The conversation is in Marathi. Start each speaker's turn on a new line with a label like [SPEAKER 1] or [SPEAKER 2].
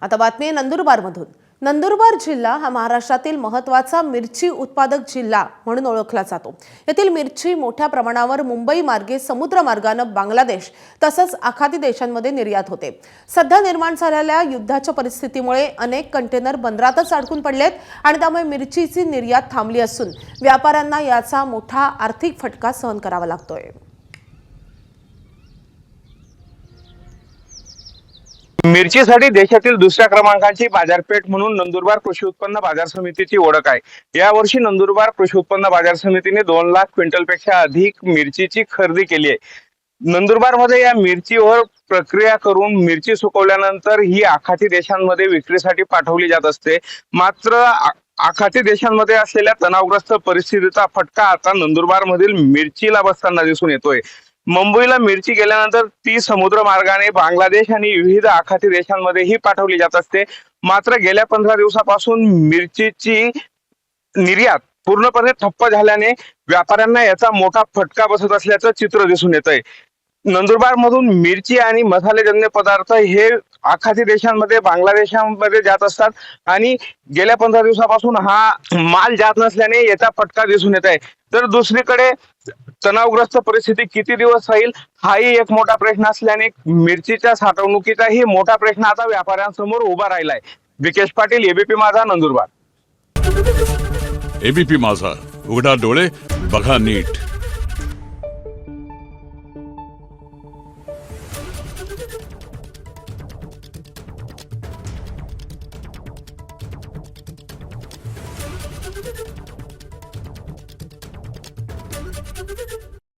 [SPEAKER 1] आता बातमी आहे नंदुरबारमधून। नंदुरबार जिल्हा हा महाराष्ट्रातील महत्त्वाचा मिरची उत्पादक जिल्हा म्हणून ओळखला जातो। येथील मिरची मोठ्या प्रमाणावर मुंबई मार्गे समुद्र मार्गाने बांगलादेश तसंच आखाती देशांमध्ये निर्यात होते। सध्या निर्माण झालेल्या युद्धाच्या परिस्थितीमुळे अनेक कंटेनर बंदरातच अडकून पडलेत आणि त्यामुळे मिरचीची निर्यात थांबली असून व्यापाऱ्यांना याचा मोठा आर्थिक फटका सहन करावा लागतोय।
[SPEAKER 2] मिरचीसाठी देशातील दुसऱ्या क्रमांकाची बाजारपेठ म्हणून नंदुरबार कृषी उत्पन्न बाजार समितीची ओळख आहे। यावर्षी नंदुरबार कृषी उत्पन्न बाजार समितीने 2 लाख क्विंटलपेक्षा अधिक मिरचीची खरेदी केली आहे। नंदुरबारमध्ये या मिरचीवर प्रक्रिया करून मिरची सुकवल्यानंतर ही आखाती देशांमध्ये विक्रीसाठी पाठवली जात असते। मात्र आखाती देशांमध्ये असलेल्या तणावग्रस्त परिस्थितीचा फटका आता नंदुरबारमधील मिरचीला बसताना दिसून येतोय। मुंबईला मिरची गेल्यानंतर ती समुद्र मार्गाने बांगलादेश आणि विविध आखाती देशांमध्येही पाठवली जात असते। मात्र गेल्या 15 दिवसापासून मिरचीची निर्यात पूर्णपणे ठप्प झाल्याने व्यापाऱ्यांना याचा मोठा फटका बसत असल्याचं चित्र दिसून येतंय। नंदुरबार मधून मिरची आणि मसालेजन्य पदार्थ हे आखाती देशांमध्ये बांगलादेशांमध्ये जात असतात आणि गेल्या 15 दिवसापासून हा माल जात नसल्याने याचा फटका दिसून येत आहे। तर दुसरीकडे तणावग्रस्त परिस्थिती किती दिवस राहील हाही एक मोठा प्रश्न असल्याने मिरचीच्या साठवणुकीचाही मोठा प्रश्न आता व्यापाऱ्यांसमोर उभा राहिलाय। विकेश पाटील, एबीपी माझा, नंदुरबार।
[SPEAKER 3] एबीपी माझा, उघडा डोळे बघा नीट।